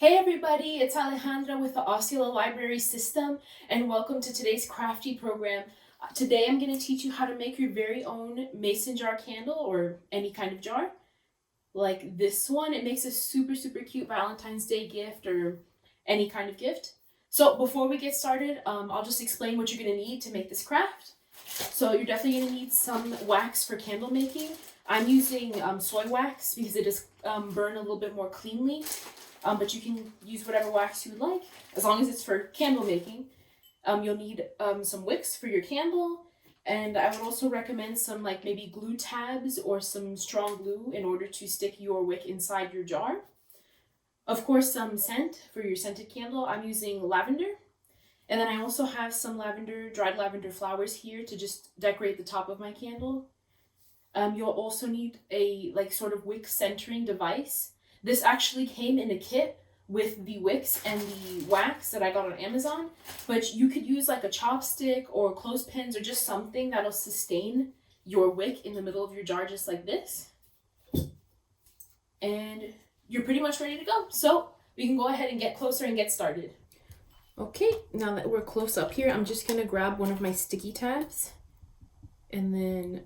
Hey everybody, it's Alejandra with the Osceola Library System, and welcome to today's crafty program. Today I'm going to teach you how to make your very own mason jar candle or any kind of jar. Like this one, it makes a super cute Valentine's Day gift or any kind of gift. So before we get started, I'll just explain what you're going to need to make this craft. So you're definitely going to need some wax for candle making. I'm using soy wax because it does burn a little bit more cleanly. But you can use whatever wax you would like, as long as it's for candle making. You'll need some wicks for your candle, and I would also recommend some like maybe glue tabs or some strong glue in order to stick your wick inside your jar. Of course, some scent for your scented candle. I'm using lavender, and then I also have some dried lavender flowers here to just decorate the top of my candle. You'll also need a like sort of wick centering device. This actually came in a kit with the wicks and the wax that I got on Amazon, but you could use like a chopstick or clothespins or just something that'll sustain your wick in the middle of your jar just like this. And you're pretty much ready to go. So we can go ahead and get closer and get started. Okay, now that we're close up here, I'm just gonna grab one of my sticky tabs and then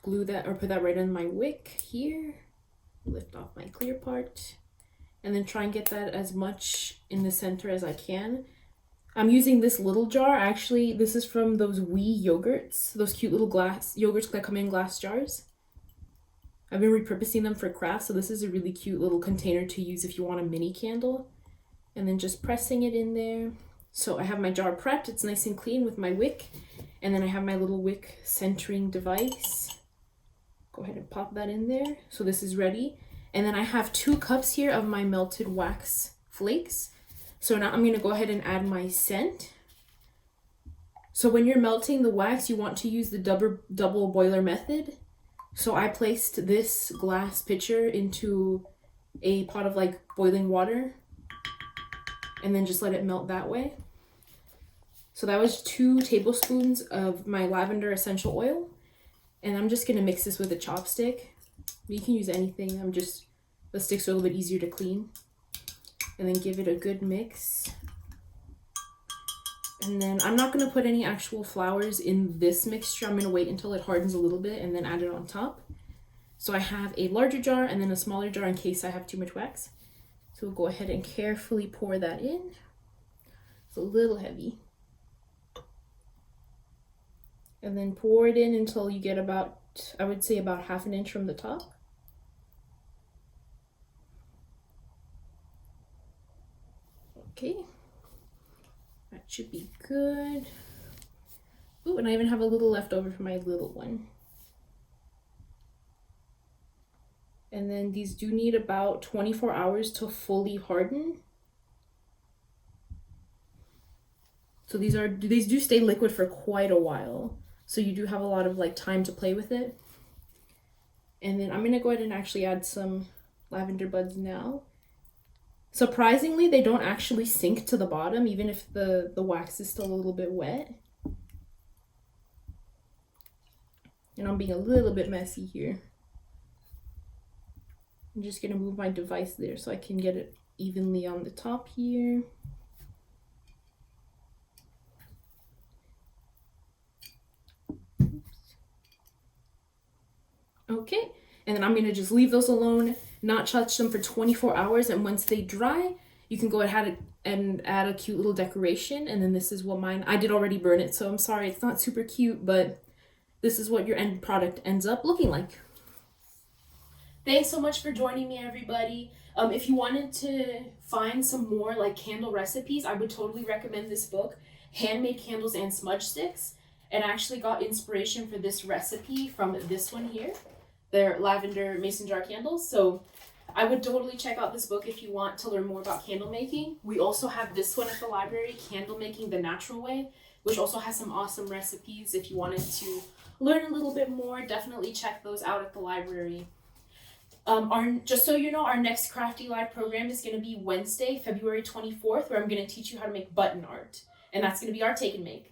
glue that or put that right on my wick here. Lift off my clear part and then try and get that as much in the center as I can. I'm using this little jar. Actually, this is from those Wee yogurts, those cute little glass yogurts that come in glass jars. I've been repurposing them for crafts, so this is a really cute little container to use if you want a mini candle. And then just pressing it in there. So I have my jar prepped. It's nice and clean with my wick. And then I have my little wick centering device. Go ahead and pop that in there. So this is ready. And then I have 2 cups here of my melted wax flakes. So now I'm going to go ahead and add my scent. So when you're melting the wax, you want to use the double boiler method. So I placed this glass pitcher into a pot of like boiling water and then just let it melt that way. So that was 2 tablespoons of my lavender essential oil. And I'm just going to mix this with a chopstick. You can use anything. The sticks are a little bit easier to clean. And then give it a good mix. And then I'm not going to put any actual flowers in this mixture. I'm going to wait until it hardens a little bit and then add it on top. So I have a larger jar and then a smaller jar in case I have too much wax. So we'll go ahead and carefully pour that in. It's a little heavy. And then pour it in until you get about, I would say about 1/2 inch from the top. Okay, that should be good. Ooh, and I even have a little left over for my little one. And then these do need about 24 hours to fully harden. So these do stay liquid for quite a while. So you do have a lot of like time to play with it. And then I'm going to go ahead and actually add some lavender buds now. Surprisingly, they don't actually sink to the bottom, even if the wax is still a little bit wet. And I'm being a little bit messy here. I'm just going to move my device there so I can get it evenly on the top here. Okay, and then I'm going to just leave those alone, not touch them for 24 hours, and once they dry, you can go ahead and add a cute little decoration. And then this is what I did already burn it, so I'm sorry it's not super cute, but this is what your end product ends up looking like. Thanks so much for joining me, everybody. If you wanted to find some more like candle recipes, I would totally recommend this book, Handmade Candles and Smudge Sticks. And I actually got inspiration for this recipe from this one here. They're lavender mason jar candles. So I would totally check out this book if you want to learn more about candle making. We also have this one at the library, Candle Making the Natural Way, which also has some awesome recipes. If you wanted to learn a little bit more, definitely check those out at the library. Just so you know, our next Crafty Live program is going to be Wednesday, February 24th, where I'm going to teach you how to make button art. And that's going to be our take and make.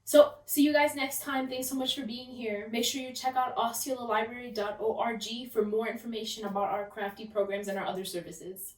So, see you guys next time. Thanks so much for being here. Make sure you check out osceolalibrary.org for more information about our crafty programs and our other services.